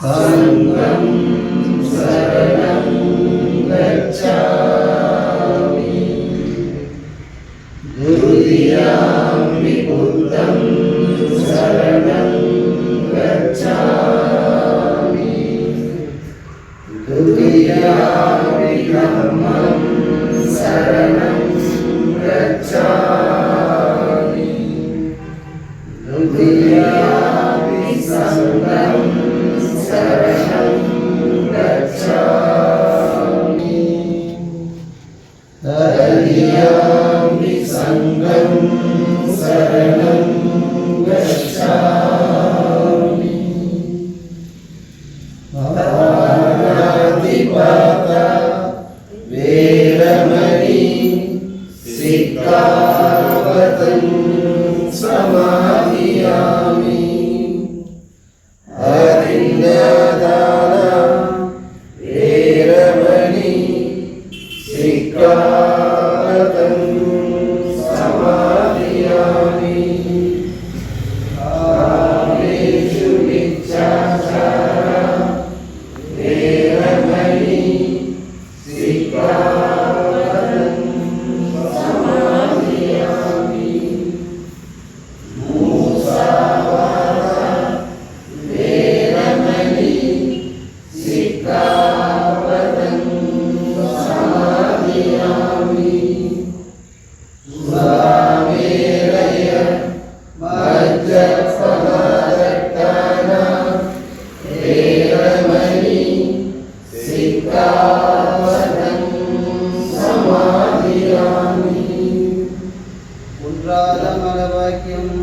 சங்கம் சரணம் கச்சாமி துதியாமி புத்தம் சரணம் கச்சாமி துதியாமி தம்மம் சரணம் கச்சாமி துதியாமி சங்கம் சரணம் கச்சாமி ததியாமி சங்கம் சரணம் கச்சாமி ஆதிபாதா வேரமணி சிக்காவதம் சமாதியாமி ஹரிநாதானா வேரமணி சிக்காவதம் சமாதியாமி காமேஷு மிச்சாசாரா வேரமணி சிக்காவதம் சமாதியாமி மூசாவாதா வேரமணி சிக்காவதம் சமாதியாமி சுராமேரய மஜ்ஜபமாரட்டானா வேரமணி சிக்காவதம் சமாதியாமி குன்றாத மலவாக்கியம்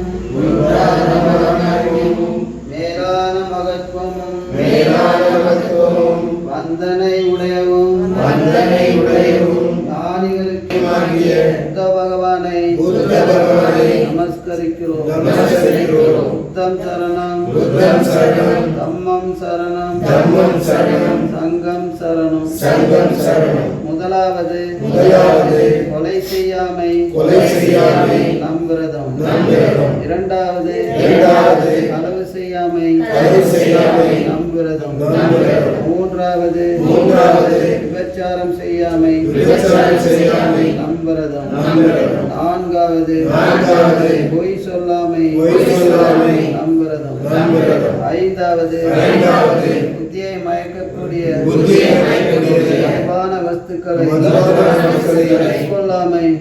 மேலான மகத்துவமும் வந்தனை உடையவும் ஞானிகளுக்கு புத்த பகவானை நமஸ்கரிக்கிறோம். புத்தம் சரணம் தம்மம் சரணம் சங்கம் சரணம். முதலாவது கொலை செய்யாமை நம் விரதம். இரண்டாவது களவு செய்யாமை நம் விரதம். மூன்றாவது விபச்சாரம் செய்யாமை நம் விரதம். நான்காவது பொய் சொல்லாமை நம் விரதம். ஐந்தாவது புத்தியை மயக்கக்கூடிய அன்பான வஸ்துக்களை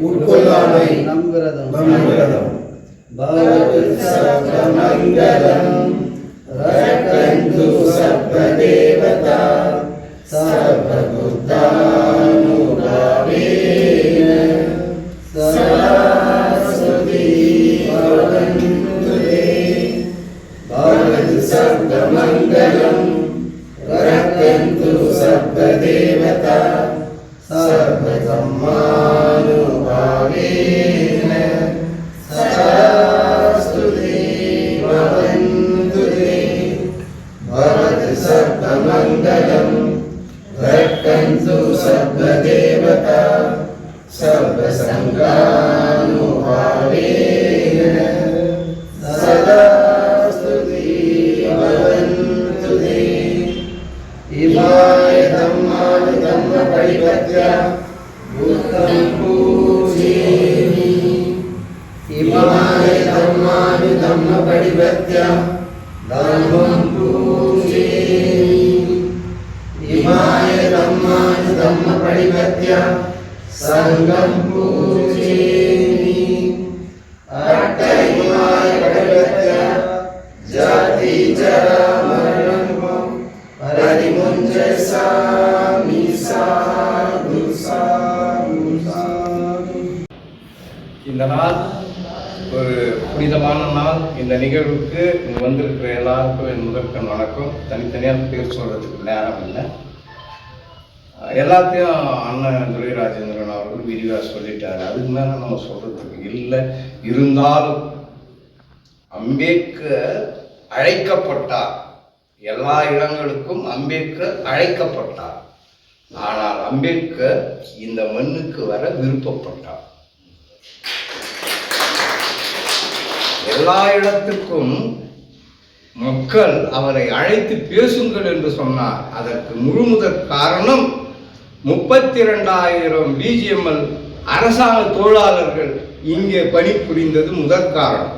உட்கொள்ளாமை நம் விரதம். பவது சர்வமங்கலம் ரக்ஷந்து சர்வதேவதா சர்வபூதானுபாவேன சரஸ்வதி பவந்துதே. பவது சர்வமங்கலம் ரக்ஷந்து சர்வதேவதா சர்வதம்மானுபாவேன சரஸ்வதி பவந்துதே. பவது சர்வமங்கலம் ரக்ஷந்து சர்வதேவதா சர்வசங்கானுபாவேன சதாஸ்துதி பவந்துதே. இமாய தம்மானு தம்ம பரிபத்ய புத்தம் பூஜேமி. இமாய தம்மானு தம்ம பரிபத்ய தம்மம் பூஜேமி. இமாய தம்மானு தம்ம பரிபத்ய சங்கம் பூஜேமி. அட்டயிமாய பரிபத்ய ஜாதி ஜரா மரணம் பரிமுஞ்சசாமி சாது சாது சாது. இந்த நாள் ஒரு புனிதமான நாள். இந்த நிகழ்வுக்கு இங்கே வந்திருக்கிற எல்லாருக்கும் என் முதற்கண் வணக்கம். தனித்தனியாக பேர் சொல்கிறதுக்கு நேரம் இல்லை. எல்லாத்தையும் அண்ணன் துரைராஜேந்திரன் அவர்கள் விரிவாக சொல்லிட்டாரு. அதுக்கு மேலே நம்ம சொல்கிறதுக்கு இல்லை. இருந்தாலும் அம்பேத்கர் அழைக்கப்பட்டார். எல்லா இடங்களுக்கும் அம்பேத்கர் அழைக்கப்பட்டார். ஆனால் அம்பேத்கர் இந்த மண்ணுக்கு வர விருப்பப்பட்டார். எல்லா இடத்துக்கும் மக்கள் அவரை அழைத்து பேசுங்கள் என்று சொன்னார். அதற்கு முழுமுதற் காரணம் 32,000 பிஜிஎம்எல் அரசாங்க தொழிலாளர்கள் இங்கே பணிபுரிந்தது முதற் காரணம்.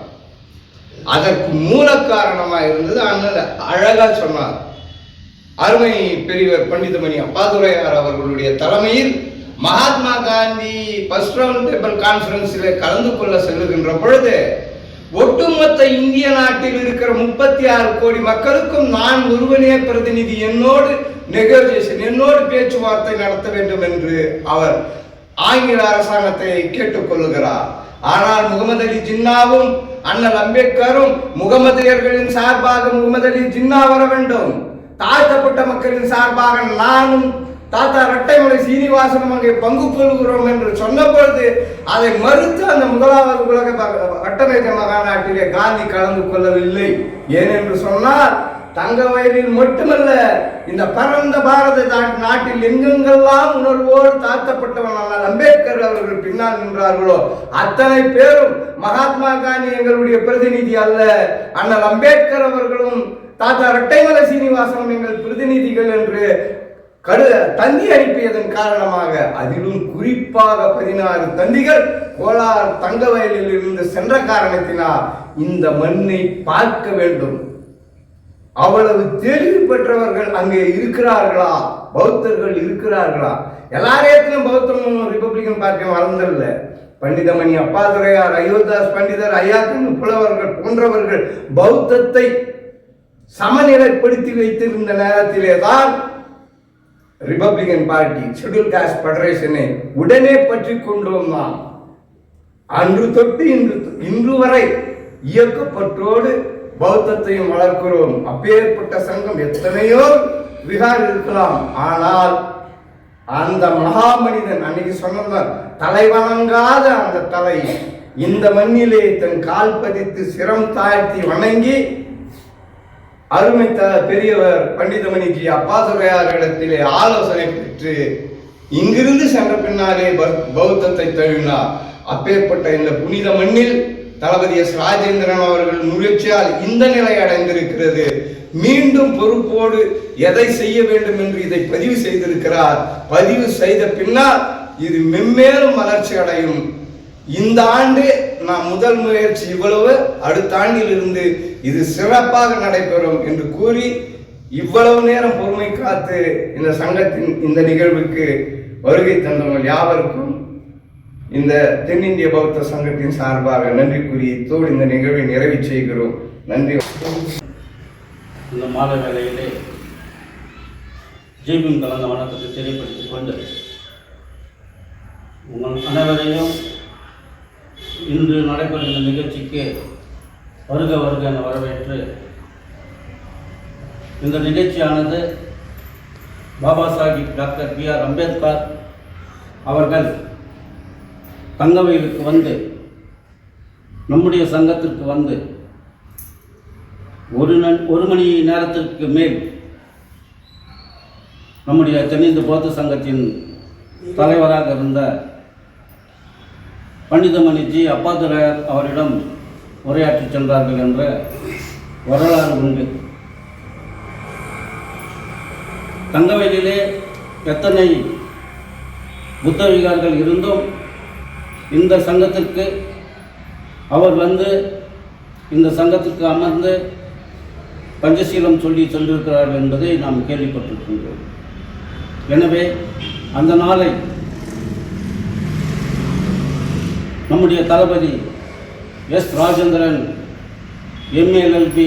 அதற்கு மூல காரணமாக இருந்தது அண்ணல் அழகா சொன்னார். அருமை பெரியவர் பண்டிதமணி அப்பாதுரையார் அவர்களுடைய தலைமையில் Mahatma Gandhi first round table கான்ஃபரன்ஸில் கலந்து கொள்ள செல்லுகின்ற பொழுது ஒட்டுமொத்த இந்திய நாட்டில் இருக்கிற 36 கோடி மக்களுக்கும் நான் ஒருவனே பிரதிநிதி, என்னோடு நெகோசியேஷன், என்னோடு பேச்சுவார்த்தை நடத்த வேண்டும் என்று அவர் ஆங்கில அரசாங்கத்தை கேட்டுக்கொள்ளுகிறார். ஆனால் முகமது அலி ஜின்னாவும் அண்ணல் அம்பேத்கரும் முகமதியர்களின் சார்பாக முகமது அலி ஜின்னா வர வேண்டும், தாழ்த்தப்பட்ட மக்களின் சார்பாக நானும் தாத்தா இரட்டைமலை சீனிவாசனும் அங்கே பங்கு கொள்கிறோம் என்று சொன்ன பொழுது அதை மறுத்து அந்த முதலாவது உலக வட்டமேஜ மகாநாட்டிலே காந்தி கலந்து கொள்ளவில்லை. ஏனென்று சொன்னால் தங்க வயலில் மட்டுமல்ல, இந்த பரந்த பாரத நாட்டில் எங்கெங்கெல்லாம் உணர்வோடு தாழ்த்தப்பட்டவன் அம்பேத்கர் அவர்கள் பின்னால் நின்றார்களோ அத்தனை பேரும் மகாத்மா காந்தி எங்களுடைய பிரதிநிதி அல்ல, அண்ணல் அம்பேத்கர் அவர்களும் தாத்தா இரட்டைமலை சீனிவாசனும் எங்கள் பிரதிநிதிகள் என்று தந்தி அனுப்பியதன் காரணமாக, அதிலும் குறிப்பாக 16 தந்திகள் கோலார் தங்க வயலில் இருந்து சென்ற காரணத்தினால் இந்த மண்ணை பார்க்க வேண்டும். அவ்வளவு தெளிவு பெற்றவர்கள் அங்கே இருக்கிறார்களா, பௌத்தர்கள் இருக்கிறார்களா? எல்லாரையத்திலும் பௌத்தமும் ரிபப்ளிகன் பார்ட்டியும் வளர்ந்தல்ல. பண்டிதமணி அப்பாதுரையார், அயோத்தாஸ் பண்டிதர், ஐயாக்கன் புலவர்கள் போன்றவர்கள் பௌத்தத்தை சமநிலைப்படுத்தி வைத்திருந்த நேரத்திலே தான் ரிபப்ளிகன் பார்ட்டி ஷெட்யூல் காஸ்ட் ஃபெடரேஷனை உடனே பற்றி கொண்டோம். நாம் அன்று தொட்டு இன்று வரை இயக்கப்பட்டோடு பௌத்தத்தையும் வளர்க்கிறோம். அப்பேற்பட்ட சங்கம் எத்தனையோ விகார் இருக்கலாம். ஆனால் அந்த மகா மனிதன் அன்னைக்கு சொன்னவர் தலை வணங்காத அந்த தலை இந்த மண்ணிலே தன் கால் பதித்து சிரம் தாழ்த்தி வணங்கி அருமை பெரியவர் பண்டிதமணிஜி அப்பாதுரையாரிடத்திலே ஆலோசனை பெற்று இங்கிருந்து சென்ற பின்னாலே பௌத்தத்தை தழுவினார். அப்பேற்பட்ட இந்த புனித மண்ணில் தளபதி எஸ் ராஜேந்திரன் அவர்கள் முயற்சியால் இந்த நிலை அடைந்திருக்கிறது. மீண்டும் பொறுப்போடு எதை செய்ய வேண்டும் என்று இதை பதிவு செய்திருக்கிறார். பதிவு செய்த பின்னால் இது மென்மேலும் வளர்ச்சி அடையும். இந்த ஆண்டு நான் முதல் முயற்சி இவ்வளவு, அடுத்த ஆண்டில் இருந்து இது சிறப்பாக நடைபெறும் என்று கூறி இவ்வளவு நேரம் பொறுமை காத்து இந்த சங்கத்தின் இந்த நிகழ்வுக்கு வருகை தந்தவர்கள் யாவருக்கும் இந்த தென்னிந்திய பௌத்த சங்கத்தின் சார்பாக நன்றி கூறி இத்தோடு இந்த நிகழ்வை நிறைவு செய்கிறோம். நன்றி. இந்த மாலை வேளையிலே ஜெய்பீம் கலந்த வணக்கத்தை தெரியப்படுத்திக் கொண்டு உங்கள் அனைவரையும் இன்று நடைபெறுகின்ற நிகழ்ச்சிக்கு வருக வருக என வரவேற்று, இந்த நிகழ்ச்சியானது பாபா சாஹிப் டாக்டர் B.R. அம்பேத்கர் அவர்கள் தங்கவயலுக்கு வந்து நம்முடைய சங்கத்திற்கு வந்து ஒரு மணி நேரத்திற்கு மேல் நம்முடைய தென்னிந்திய பௌத்த சங்கத்தின் தலைவராக இருந்த பண்டிதமணி ஜி அப்பாதுரையார் அவரிடம் உரையாற்றி சென்றார்கள் என்ற வரலாறு உண்டு. தங்கவயலிலே எத்தனை புத்த விகார்கள் இருந்தும் இந்த சங்கத்திற்கு அவர் வந்து இந்த சங்கத்திற்கு அமர்ந்து பஞ்சசீலம் சொல்லி சென்றிருக்கிறார்கள் என்பதை நாம் கேள்விப்பட்டிருக்கின்றோம். எனவே அந்த நாளை நம்முடைய தளபதி எஸ் ராஜேந்திரன் MLLB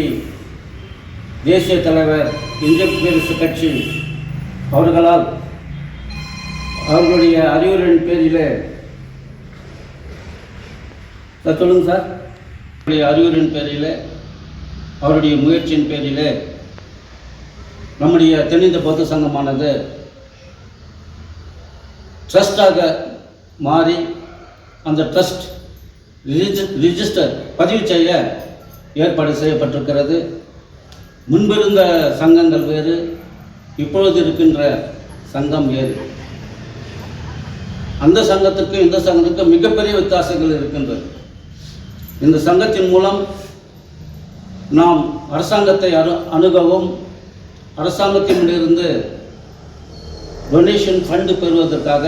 தேசிய தலைவர் இந்திய குடியரசு கட்சி அவர்களால் அவர்களுடைய அறிவுரையின் பேரில் சொல்லுங்க சார், அவருடைய அறிவுரையின் பேரில் அவருடைய முயற்சியின் பேரில் நம்முடைய தென்னிந்திய பௌத்த சங்கமானது ட்ரஸ்டாக மாறி அந்த ட்ரஸ்ட் ரிஜிஸ்டர் பதிவு செய்ய ஏற்பாடு செய்யப்பட்டிருக்கிறது. முன்பிருந்த சங்கங்கள் வேறு, இப்பொழுது இருக்கின்ற சங்கம் வேறு. அந்த சங்கத்திற்கும் இந்த சங்கத்திற்கும் மிகப்பெரிய வித்தியாசங்கள் இருக்கின்றது. இந்த சங்கத்தின் மூலம் நாம் அரசாங்கத்தை அணுகவும் அரசாங்கத்திலிருந்து டொனேஷன் ஃபண்டு பெறுவதற்காக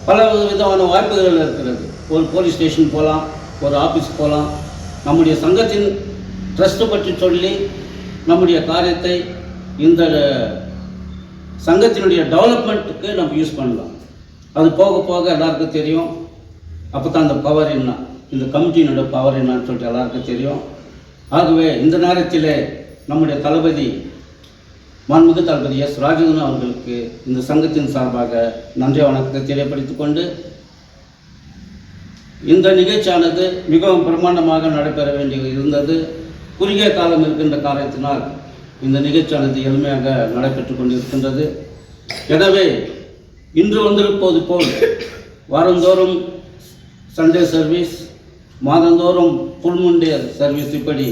பல விதமான வாய்ப்புகள் இருக்கிறது. ஒரு போலீஸ் ஸ்டேஷன் போகலாம், ஒரு ஆஃபீஸ் போகலாம். நம்முடைய சங்கத்தின் ட்ரஸ்ட்டை பற்றி சொல்லி நம்முடைய காரியத்தை இந்த சங்கத்தினுடைய டெவலப்மெண்ட்டுக்கு நம்ம யூஸ் பண்ணலாம். அது போக போக எல்லாருக்கும் தெரியும். அப்போ தான் அந்த பவர் என்ன, இந்த கமிட்டியினுடைய பவர் என்னன்னு சொல்லிட்டு எல்லாருக்கும் தெரியும். ஆகவே இந்த நேரத்தில் நம்முடைய தளபதி மாண்புமிகு தளபதி எஸ். ராஜேந்திரன் அவர்களுக்கு இந்த சங்கத்தின் சார்பாக நன்றி வணக்கத்தை தெரியப்படுத்திக் கொண்டு, இந்த நிகழ்ச்சியானது மிகவும் பிரமாண்டமாக நடைபெற வேண்டி இருந்தது. குறுகிய காலம் இருக்கின்ற காரணத்தினால் இந்த நிகழ்ச்சியானது எளிமையாக நடைபெற்று கொண்டிருக்கின்றது. எனவே இன்று வந்திருப்பது போல் வாரந்தோறும் சண்டே சர்வீஸ், மாதந்தோறும் புல்முண்டே சர்வீஸ், இப்படி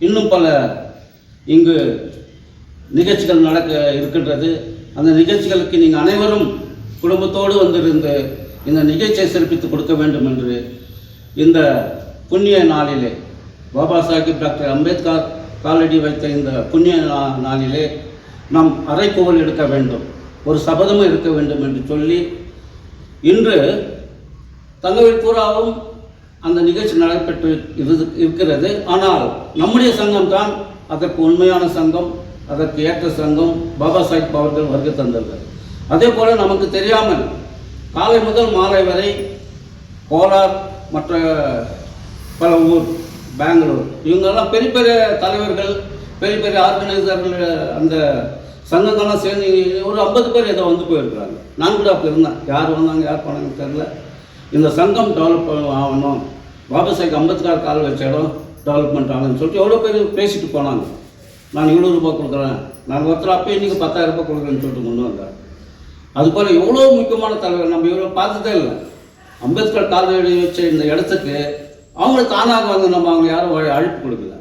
இன்னும் பல இங்கு நிகழ்ச்சிகள் நடக்க இருக்கின்றது. அந்த நிகழ்ச்சிகளுக்கு நீங்கள் அனைவரும் குடும்பத்தோடு வந்திருந்து இந்த நிகழ்ச்சியை சிறப்பித்து கொடுக்க வேண்டும் என்று இந்த புண்ணிய நாளிலே, பாபா சாஹிப் டாக்டர் அம்பேத்கர் காலடி வைத்த இந்த புண்ணிய நாளிலே நாம் அறைகூவல் எடுக்க வேண்டும், ஒரு சபதமும் இருக்க வேண்டும் என்று சொல்லி, இன்று தங்கவேல் பூராவும் அந்த நிகழ்ச்சி நடைபெற்று இருக்கிறது. ஆனால் நம்முடைய சங்கம் தான் அதற்கு உண்மையான சங்கம், அதற்கு ஏற்ற சங்கம். பாபா சாஹிப் அவர்கள் வருகை தந்தார்கள். அதே போல் நமக்கு தெரியாமல் காலை முதல் மாலை வரை கோலார், மற்ற பல ஊர், பெங்களூர், இவங்கெல்லாம் பெரிய பெரிய தலைவர்கள், பெரிய பெரிய ஆர்கனைசர்கள், அந்த சங்கங்கள்லாம் சேர்ந்து ஒரு 50 பேர் ஏதோ வந்து போயிருக்கிறாங்க. நான் கூட அப்போ இருந்தேன். யார் வந்தாங்க யார் போனாங்கன்னு தெரில. இந்த சங்கம் டெவலப் ஆகணும், பாபா சாஹிப் அம்பேத்கர் கால் வச்ச இடம் டெவலப்மெண்ட் ஆகணும்னு சொல்லிட்டு எவ்வளோ பேர் பேசிட்டு போனாங்க. நான் 700 ரூபாய் கொடுக்குறேன், நான் ஒருத்தர் அப்போ இன்றைக்கி 10,000 ரூபாய் கொடுக்குறேன்னு சொல்லிட்டு கொண்டு வந்தார். அதுபோல் எவ்வளோ முக்கியமான தலைவர் நம்ம இவ்வளோ பார்த்ததே இல்லை. அம்பேத்கர் கால் வச்ச இந்த இடத்துக்கு அவங்கள தானாக வந்து நம்ம அவங்க யாரும் அழைப்பு கொடுக்கல.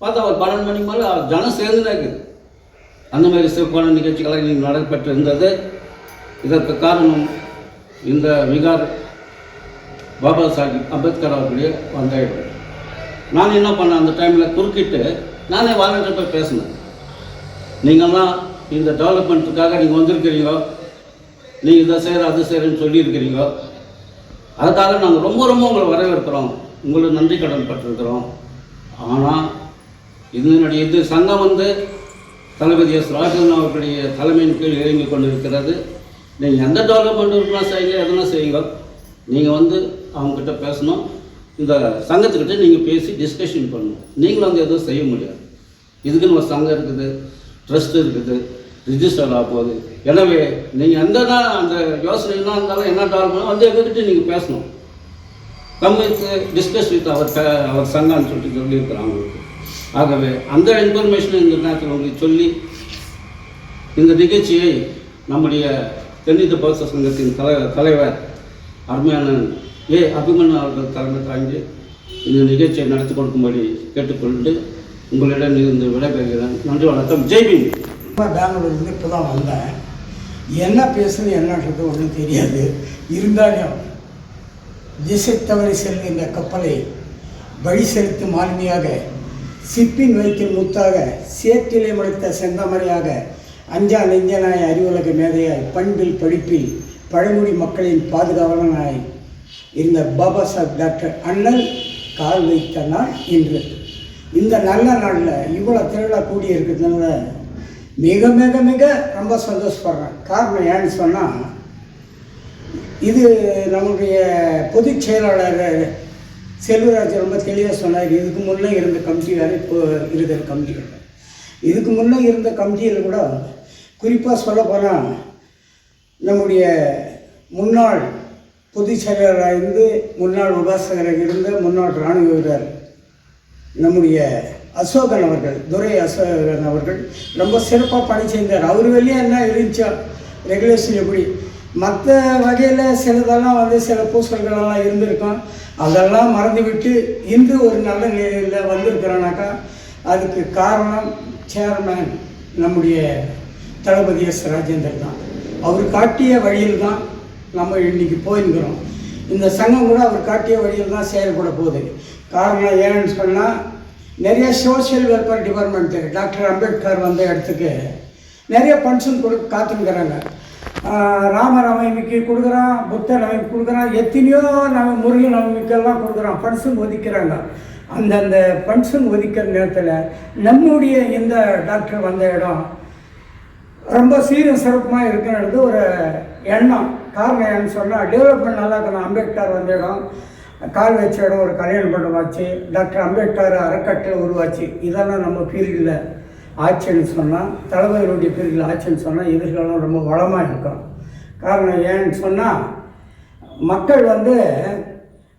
பார்த்தா ஒரு 12 மணிக்கு மேலே ஜனம் சேர்ந்துதான் இருக்குது. அந்த மாதிரி சிறப்பான நிகழ்ச்சிகளாக இன்றைக்கி நடைபெற்று இருந்தது. இதற்கு காரணம் இந்த விகார் பாபா சாஹிப் அம்பேத்கர் அவர்களுடைய வந்த இடம். நான் என்ன பண்ணேன், அந்த டைமில் குறுக்கிட்டு நானே வாலண்டியர் போய் பேசினேன். நீங்கள்லாம் இந்த டெவலப்மெண்ட்டுக்காக நீங்கள் வந்திருக்கிறீங்க, நீங்கள் இதை செய்கிற அது செய்கிறேன்னு சொல்லியிருக்கிறீங்க. அதுக்காக நாங்கள் ரொம்ப ரொம்ப உங்களை வரவேற்கிறோம், உங்களுக்கு நன்றி கடன் பட்டிருக்கிறோம். ஆனால் இதனுடைய இது சங்கம் வந்து தளபதி எஸ். ராஜேந்திரன் அவர்களுடைய தலைமையின் கீழ் இறங்கி கொண்டு இருக்கிறது. நீங்கள் எந்த டெவலப்மெண்ட் இருக்கலாம் செய்யுங்க, எதனா செய்யுங்க. நீங்கள் வந்து அவங்கக்கிட்ட பேசணும், இந்த சங்கத்துக்கிட்ட நீங்கள் பேசி டிஸ்கஷன் பண்ணணும். நீங்களும் வந்து எதுவும் செய்ய முடியாது. இதுக்குன்னு ஒரு சங்கம் இருக்குது, ட்ரஸ்ட் இருக்குது, ரிஜிஸ்டர் ஆக போகுது. எனவே நீங்கள் எந்த அந்த யோசனை என்ன இருந்தாலும் என்ன டெவலப்மெண்ட் வந்து எங்ககிட்ட நீங்கள் பேசணும். கம்மிக்கு டிஸ்கஸ் வித் அவர் சங்கம்னு சொல்லிட்டு சொல்லியிருக்கிறாங்க அவங்களுக்கு. ஆகவே அந்த இன்ஃபர்மேஷனை இந்த நேரத்தில் உங்களுக்கு சொல்லி, இந்த நிகழ்ச்சியை நம்முடைய தென்னிந்திய பௌத்த சங்கத்தின் தலைவர் அருமையான ஏ. அபிமன்யு அவர்கள் தலைமை தாங்கி இந்த நிகழ்ச்சியை நடத்தி கொடுக்கும்படி கேட்டுக்கொண்டு உங்களிடம் இருந்து விடைபெறுகிறேன். நன்றி, வணக்கம், ஜெய்பீம். பெங்களூர்லேருந்து இப்போ தான் வந்தேன். என்ன பேசுன்னு என்னன்றது ஒன்றும் தெரியாது. இருந்தாலும் திசை தவறி செல்கின்ற கப்பலை வழி செலுத்தும் மாலுமியாக, சிப்பின் வைக்கும் முத்தாக, சேற்றிலே முளைத்த செந்தமரையாக, அஞ்சா நெஞ்சனாய் அறிவுலக மேதையாய், பண்பில் படிப்பில் பழங்குடி மக்களின் பாதுகாவலனாய் இருந்த பாபா சாஹிப் டாக்டர் அண்ணல் கால் வைத்த நாள் இன்று. இந்த நல்ல நாளில் இவ்வளோ திருவிழா கூடி இருக்கிறதுனால மிக மிக மிக ரொம்ப சந்தோஷப்படுறேன். காரணம் ஏன்னு சொன்னால், இது நம்முடைய பொதுச் செயலாளர் செல்வராஜ் ரொம்ப தெளிவாக சொன்னார். இதுக்கு முன்னே இருந்த கமிட்டி வேறு, இப்போ இருக்கிற கமிட்டி வேறு. இதுக்கு முன்னே இருந்த கமிட்டியில் கூட குறிப்பாக சொல்ல போனால் நம்முடைய முன்னாள் பொதுச் செயலாளராக இருந்து முன்னாள் உபாசகராக இருந்த முன்னாள் இராணுவ வீரர் நம்முடைய அசோகன் அவர்கள், துரை அசோகன் அவர்கள் ரொம்ப சிறப்பாக பணி செய்தார். அவர் வெளியே என்ன இருந்துச்சோ ரெகுலேஷன் எப்படி மற்ற வகையில் சிலதெல்லாம் வந்து சில பூசல்களெல்லாம் இருந்திருக்கும், அதெல்லாம் மறந்துவிட்டு இன்று ஒரு நல்ல நிலையில் வந்திருக்கிறோன்னாக்கா அதுக்கு காரணம் சேர்மேன் நம்முடைய தளபதி எஸ். ராஜேந்தர் தான். அவர் காட்டிய வழியில் தான் நம்ம இன்றைக்கி போயிருக்கிறோம். இந்த சங்கம் கூட அவர் காட்டிய வழியில் தான் செயல்பட போகுது. காரணம் ஏன்னு சொன்னால், நிறைய social welfare department doctor Ambedkar வந்த இடத்துக்கு நிறைய ஃபங்க்ஷன் காத்துங்கிறாங்க. ராமநவமிக்கு கொடுக்குறான், புத்த நவமிக்கு கொடுக்குறான், எத்தனையோ முருகன் நவமிக்கெல்லாம் கொடுக்குறான், ஃபங்க்ஷன் ஒதுக்கிறாங்க. அந்தந்த ஃபங்க்ஷன் ஒதுக்கிற நேரத்தில் நம்முடைய இந்த டாக்டர் வந்த இடம் ரொம்ப சீரும் சிறப்புமாக இருக்கிறது ஒரு எண்ணம். காரணம் என்னன்னு சொன்னால் டெவலப்மெண்ட் நல்லா இருக்கணும். அம்பேத்கர் வந்த இடம், கால் வச்ச இடம் ஒரு கல்யாண மண்டபமாச்சு, டாக்டர் அம்பேத்கர் அறக்கட்டளை உருவாச்சு. இதெல்லாம் நம்ம பீரியடில் ஆட்சின்னு சொன்னால், தளபதிகளுடைய பீரியடில் ஆட்சின்னு சொன்னால் எதிர்காலம் ரொம்ப வளமாக இருக்கும். காரணம் ஏன்னு சொன்னால் மக்கள்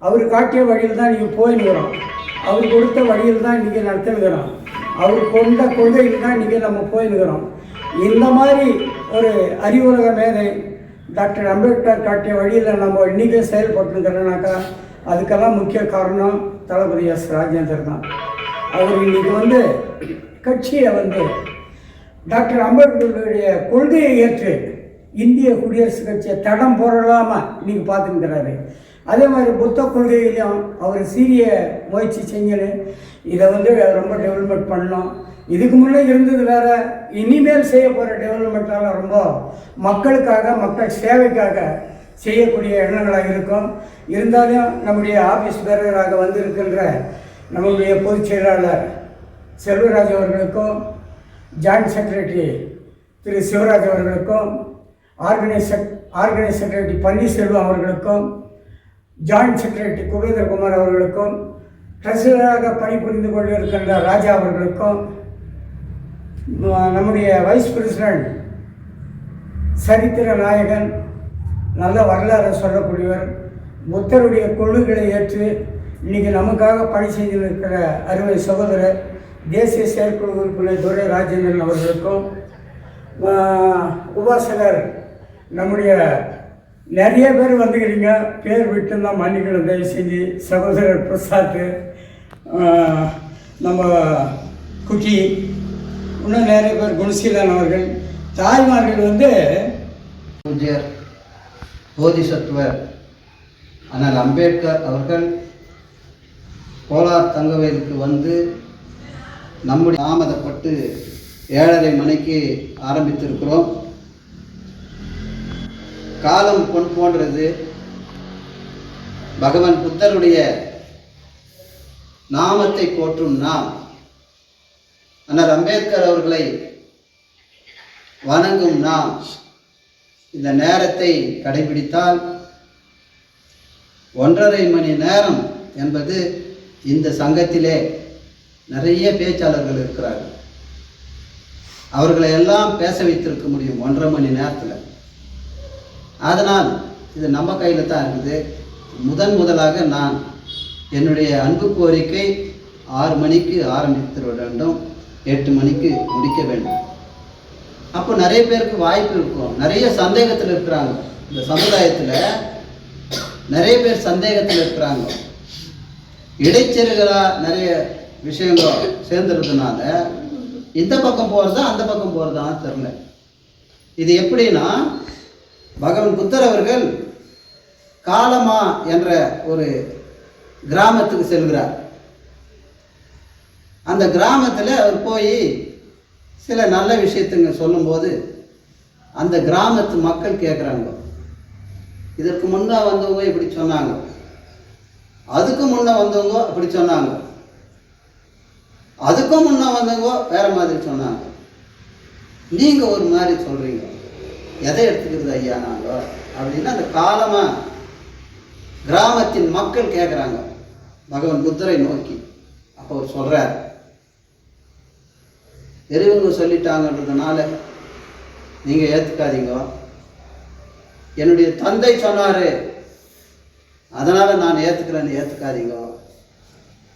அவர் காட்டிய வழியில் தான் நீங்கள் போயின்னுக்கிறோம், அவர் கொடுத்த வழியில் தான் இன்றைக்கி நடத்தினுக்கிறோம், அவர் கொண்ட கொள்கையில் தான் இன்றைக்கி நம்ம போயின்னுக்கிறோம். இந்த மாதிரி ஒரு அறிவுலக மேதை டாக்டர் அம்பேத்கர் காட்டிய வழியில் நம்ம இன்றைக்கே செயல்பட்டுருக்கிறோன்னாக்கா அதுக்கெல்லாம் முக்கிய காரணம் தளபதி எஸ் ராஜேந்தர் தான். அவர் இன்றைக்கி கட்சியை டாக்டர் அம்பேத்கருடைய கொள்கையை ஏற்று இந்திய குடியரசுக் கட்சியை தடம் போடலாமல் இன்றைக்கி பார்த்துக்கிறாரு. அதே மாதிரி புத்த கொள்கையிலையும் அவர் சீரிய முயற்சி செஞ்சு இதை ரொம்ப டெவலப்மெண்ட் பண்ணணும். இதுக்கு முன்னே இருந்தது வேறு, இனிமேல் செய்ய போகிற டெவலப்மெண்ட்டால் ரொம்ப மக்களுக்காக மக்கள் சேவைக்காக செய்யக்கூடிய எண்ணங்களாக இருக்கும். இருந்தாலும் நம்முடைய ஆஃபீஸ் பேரராக வந்திருக்கின்ற நம்முடைய பொதுச் செயலாளர் செல்வராஜ் அவர்களுக்கும், ஜாயின்ட் செக்ரட்டரி திரு சிவராஜ் அவர்களுக்கும், ஆர்கனைஸ் செக்ரட்டரி பன்னீர்செல்வம் அவர்களுக்கும், ஜாயின்ட் செக்ரட்டரி குபேந்திரகுமார் அவர்களுக்கும், ட்ரெஸராக பணிபுரிந்து கொண்டிருக்கின்ற ராஜா அவர்களுக்கும், நம்முடைய வைஸ் பிரசிடென்ட் சரித்திர நாயகன், நல்ல வரலாறு சொல்லக்கூடியவர், புத்தருடைய கொள்கைகளை ஏற்று இன்றைக்கி நமக்காக பணி செய்திருக்கிற அருமை சகோதரர் தேசிய செயற்குழு உறுப்பினர் துரை ராஜேந்திரன் அவர்களுக்கும், உபாசகர் நம்முடைய நிறைய பேர் வந்துக்கிறீங்க, பேர் விட்டுருந்தால் மன்னிக்கணும் தயவு செஞ்சு. சகோதரர் பிரசாத், நம்ம குட்டி, இன்னும் நிறைய பேர், குணசீலன் அவர்கள், தாய்மார்கள் பூஜ்யர் போதிசத்துவர் ஆனால் அம்பேத்கர் அவர்கள் கோலார் தங்கவேலுக்கு நம்முடைய தாமதப்பட்டு 7:30 மணிக்கு ஆரம்பித்திருக்கிறோம். காலம் பொன் போன்றது. பகவான் புத்தருடைய நாமத்தை போற்றும் நாம் அண்ணல் அம்பேத்கர் அவர்களை வணங்கும் நாம் இந்த நேரத்தை கடைபிடித்தால் 1.5 மணி நேரம் என்பது இந்த சங்கத்திலே நிறைய பேச்சாளர்கள் இருக்கிறார்கள். அவர்களை எல்லாம் பேச வைத்திருக்க முடியும் 1.5 மணி நேரத்தில். அதனால் இது நம்ம கையில் தான் இருக்குது. முதலாக நான் என்னுடைய அன்பு கோரிக்கை 6 மணிக்கு ஆரம்பித்து வேண்டும், 8 மணிக்கு முடிக்க வேண்டும். அப்போ நிறைய பேருக்கு வாய்ப்பு இருக்கும். நிறைய சந்தேகத்தில் இருக்கிறாங்க. இந்த சமுதாயத்தில் நிறைய பேர் சந்தேகத்தில் இருக்கிறாங்க. இடைச்செருகளாக நிறைய விஷயங்கள் சேர்ந்துருக்கிறதுனால இந்த பக்கம் போகிறதா அந்த பக்கம் போகிறதான்னு தெரில. இது எப்படின்னா, பகவான் புத்தர் அவர்கள் காலமா என்ற ஒரு கிராமத்துக்கு செல்கிறார். அந்த கிராமத்தில் அவர் போய் சில நல்ல விஷயத்துங்க சொல்லும்போது அந்த கிராமத்து மக்கள் கேட்குறாங்க, இதற்கு முன்னே வந்தவங்க இப்படி சொன்னாங்க, அதுக்கு முன்னே வந்தவங்க அப்படி சொன்னாங்க, அதுக்கும் முன்னே வந்தவங்க வேறு மாதிரி சொன்னாங்க, நீங்கள் ஒரு மாதிரி சொல்கிறீங்க, எதை எடுத்துக்கிறது ஐயா நாங்கள் அப்படின்னா அந்த காலமாக கிராமத்தின் மக்கள் கேட்குறாங்க பகவான் புத்தரை நோக்கி. அப்போ அவர் சொல்கிறார், பெரியவங்க சொல்லிட்டாங்கன்றதுனால நீங்கள் ஏற்றுக்காதீங்க. என்னுடைய தந்தை சொன்னார் அதனால் நான் ஏற்றுக்கிறேன்னு ஏற்றுக்காதீங்க.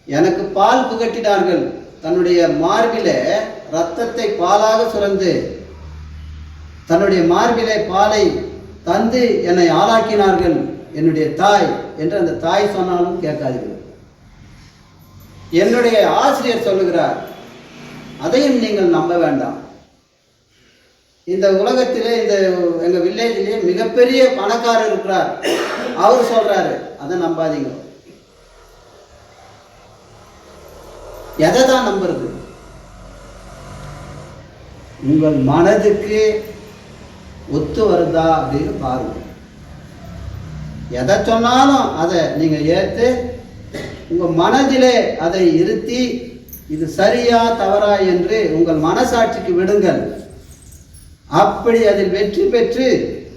எனக்கு பால் புகட்டினார்கள், தன்னுடைய மார்பிலே இரத்தத்தை பாலாக சுரந்து தன்னுடைய மார்பிலே பாலை தந்து என்னை ஆளாக்கினார்கள் என்னுடைய தாய் என்று அந்த தாய் சொன்னாலும் கேட்காதீர்கள். என்னுடைய ஆசிரியர் சொல்லுகிறார், அதையும் நீங்கள் நம்ப வேண்டாம். இந்த உலகத்திலே இந்த எங்கள் வில்லேஜிலே மிகப்பெரிய பணக்காரர் இருக்கிறார், அவர் சொல்கிறாரு, அதை நம்பாதீங்க. எதை தான் நம்புறது? உங்கள் மனதுக்கு ஒத்து வருதா அப்படின்னு பாருங்க. எதை சொன்னாலும் அதை நீங்கள் ஏற்று உங்கள் மனதிலே அதை இருத்தி இது சரியா தவறா என்று உங்கள் மனசாட்சிக்கு விடுங்கள். அப்படி அதில் வெற்றி பெற்று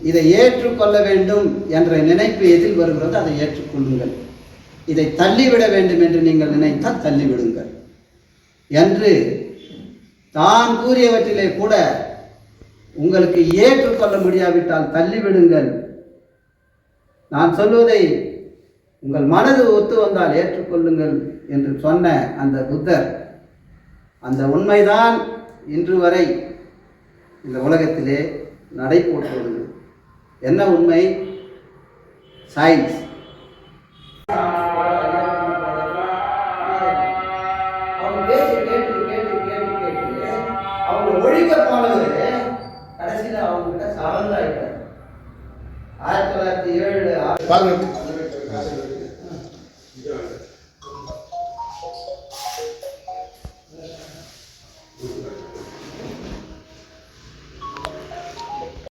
இதை ஏற்றுக்கொள்ள வேண்டும் என்ற நினைப்பு எதில் வருகிறது அதை ஏற்றுக்கொள்ளுங்கள். இதை தள்ளிவிட வேண்டும் என்று நீங்கள் நினைத்தால் தள்ளிவிடுங்கள் என்று தான் கூறியவற்றிலே கூட உங்களுக்கு ஏற்றுக்கொள்ள முடியாவிட்டால் தள்ளிவிடுங்கள். நான் சொல்வதை உங்கள் மனது ஒத்து வந்தால் ஏற்றுக்கொள்ளுங்கள் என்று சொன்ன அந்த புத்தர், அந்த உண்மைதான் இன்று வரை இந்த உலகத்திலே நடைபோட்டுள்ளது. என்ன உண்மை? சயின்ஸ். அவங்க பேச்சு கேட்டு கேட்டு கேட்டு கேட்டு அவங்க ஒழிக்க போனவர் கடைசியில் அவங்க கிட்ட சவந்தாயிட்டார். 1907